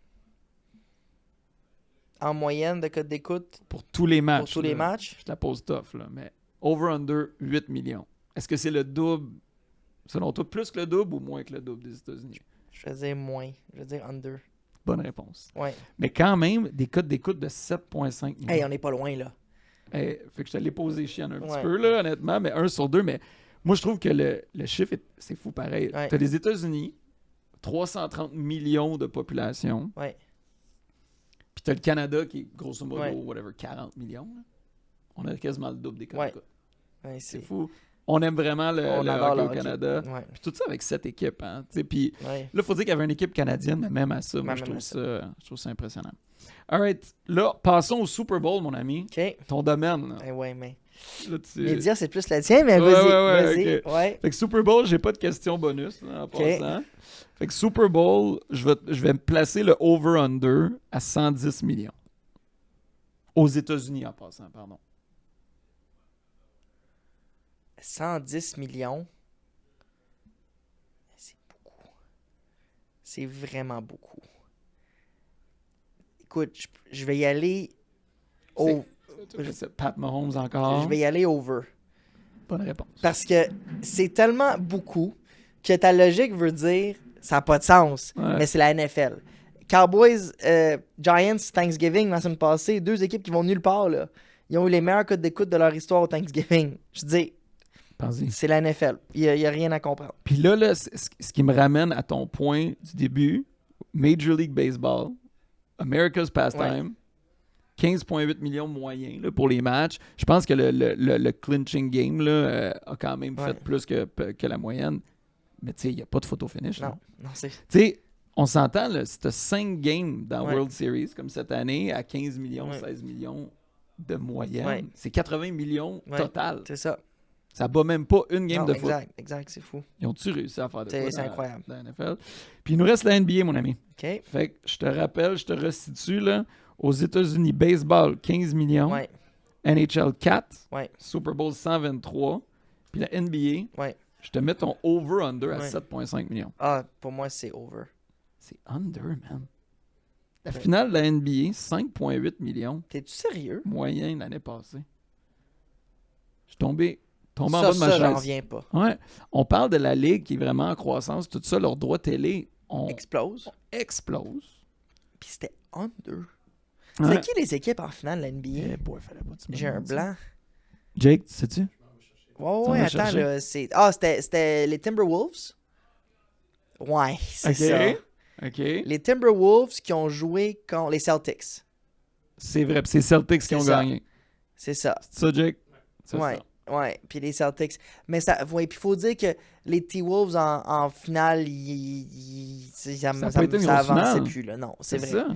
En moyenne de code d'écoute pour tous les matchs. pour tous les là. matchs? Je te la pose tough, là, mais over-under 8 millions. Est-ce que c'est le double, selon toi, plus que le double ou moins que le double des États-Unis? Je vais dire moins. Je vais dire under. Bonne réponse. Ouais. Mais quand même, des codes d'écoute de 7,5 millions. Hey, on n'est pas loin, là. Fait que je te l'ai posé chienne un petit Ouais. peu, là, honnêtement, mais 1 sur 2. Mais moi, je trouve que le chiffre, c'est fou pareil. Ouais. Tu as les États-Unis, 330 millions de population. Ouais. Puis tu as le Canada qui est grosso modo, Ouais. whatever, 40 millions. Là. On a quasiment le double des codes Ouais. d'écoute. Ouais, C'est fou. On aime vraiment le On hockey adore le au hockey. Canada. Ouais. Puis tout ça avec 7 équipes. Hein, tu sais, puis Ouais. là, il faut dire qu'il y avait une équipe canadienne, mais même à ça, moi, Même je à trouve ça impressionnant. All right. Là, passons au Super Bowl, mon ami. OK. Ton domaine. Là. Eh ouais, mais. Là, tu... Média, c'est plus le tien, mais Ouais, vas-y. ouais, Vas-y. Ouais. Fait que Super Bowl, j'ai pas de question bonus là, en passant. Fait que Super Bowl, je vais me placer le over-under à 110 millions. Aux États-Unis en passant, pardon. 110 millions. C'est beaucoup. C'est vraiment beaucoup. Écoute, je vais y aller au. C'est Pat Mahomes encore. Je vais y aller over. Bonne réponse. Parce que c'est tellement beaucoup que ta logique veut dire ça n'a pas de sens. Ouais. Mais c'est la NFL. Cowboys, Giants, Thanksgiving, la semaine passée, deux équipes qui vont nulle part. Là. Ils ont eu les meilleurs codes d'écoute de leur histoire au Thanksgiving. Je dis, Pense-y. c'est la NFL. Il n'y a rien à comprendre. Puis là ce qui me ramène à ton point du début, Major League Baseball, America's Pastime, 15,8 millions moyens là, pour les matchs. Je pense que le clinching game là, a quand même Ouais. fait plus que la moyenne. Mais tu sais, il n'y a pas de photo finish. là. Non, c'est. Tu sais, on s'entend, là, si tu as 5 games dans Ouais. World Series, comme cette année, à 15 millions, Ouais. 16 millions de moyenne, Ouais. c'est 80 millions Ouais. total. C'est ça. Ça bat même pas une game Non, de foot. exact, c'est fou. Ils ont-tu réussi à faire de quoi C'est dans- incroyable. dans la NFL? Puis il nous reste la NBA, mon ami. OK? Fait que je te rappelle, je te restitue, là, aux États-Unis, baseball, 15 millions, Ouais, NHL 4, ouais, Super Bowl 123, puis la NBA, ouais. je te mets ton over-under à Ouais. 7,5 millions. Ah, pour moi, c'est over. C'est under, man. La finale de la NBA, 5,8 millions, T'es-tu sérieux? moyen l'année passée. Je suis tombé en bas de ma Ça, j'en chaise. reviens pas. Ouais. On parle de la Ligue qui est vraiment en croissance. Tout ça, leurs droits télé, on Explose. explose. Puis c'était under. Ouais. C'est qui les équipes en finale de la NBA? Eh boy, fallait pas que tu me J'ai un demandes ça. blanc. Jake, sais-tu? Ouais, T'en ouais, as attends, cherché? là, c'est... Ah, c'était les Timberwolves? Ouais, c'est ça. OK. Les Timberwolves qui ont joué contre les Celtics. C'est vrai, puis c'est Celtics qui C'est ont ça. gagné. C'est ça. C'est ça, Jake? C'est Ouais, ça. ouais. Puis les Celtics. Mais ça, ouais, puis il faut dire que les T-Wolves en finale, ça a pas été une ça grosse avançait finale. plus, là. Non, c'est vrai. ça.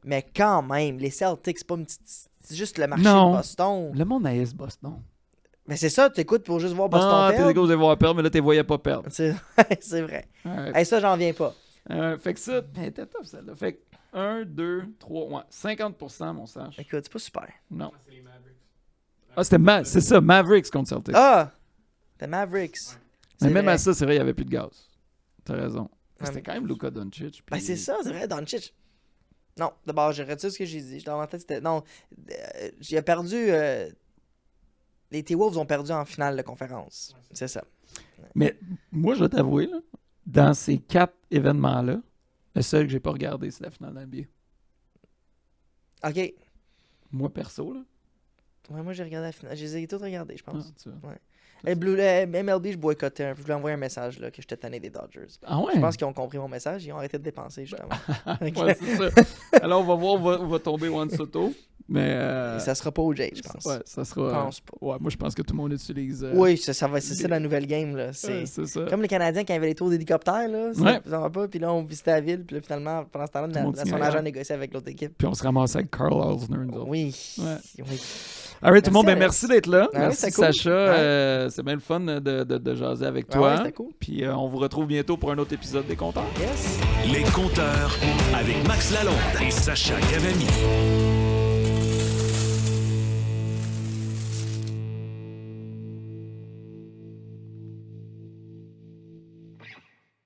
Mais quand même, les Celtics, c'est pas une petite... C'est juste le marché Non. de Boston. Le monde haïs Boston. Mais c'est ça, t'écoutes pour juste voir Boston Ah, t'es perdre. gars, vous allez voir perdre, mais là, t'es voyais pas perdre. C'est vrai. Ouais. Hey, ça, j'en viens pas. Fait que ça, ben, t'es top, celle-là. Fait que 1, 2, 3, ouais, 50%, mon sage. Écoute, c'est pas super. Non. Ah, c'est ça, Mavericks contre Celtics. Ah! The Mavericks. Mais C'est même vrai. à ça, c'est vrai, il n'y avait plus de gaz. T'as raison. Ouais, C'était mais- quand même Luka Doncic. Ben, c'est ça, c'est vrai, Doncic. Non, d'abord, j'ai retiré ce que j'ai dit. Dans ma tête, c'était. Non, j'ai perdu. Les T-Wolves ont perdu en finale de conférence. C'est ça. Mais moi, je vais t'avouer, là, dans ces 4 événements-là, le seul que j'ai pas regardé, c'est la finale d'NBA. Ok. Moi, perso, là. Ouais, moi, j'ai regardé la finale. Je les ai tous regardés, je Ah, pense. tu vois. MLB, je boycottais. Je voulais envoyer un message là, que j'étais tanné des Dodgers. Ah ouais? Je pense qu'ils ont compris mon message. Ils ont arrêté de dépenser, justement. Ok. Ouais, c'est ça. Alors, on va voir où va tomber Juan Soto. Mais. Et ça sera pas au Jay, je pense. Ouais, ça Je sera. pense pas. Ouais, moi, je pense que tout le monde utilise. Oui, c'est ça la nouvelle game. Là. C'est ouais, c'est ça. comme les Canadiens qui avaient les tours d'hélicoptère. Là. Ouais. Ça va pas. Puis là, on visitait la ville. Puis là, finalement, pendant ce temps-là, Tout le monde son signait, agent ouais. négociait avec l'autre équipe. Puis on se ramassait avec Carl Osner, nous autres. Oui. Ouais. Oui. Alright, tout le monde, ben, Alex. merci d'être là. Ah oui, merci, c'était cool. Sacha. Ouais. C'est bien le fun de jaser avec Ah toi. ouais, c'était cool. Puis on vous retrouve bientôt pour un autre épisode des Compteurs. Yes. Les compteurs avec Max Lalonde et Sacha Gavami.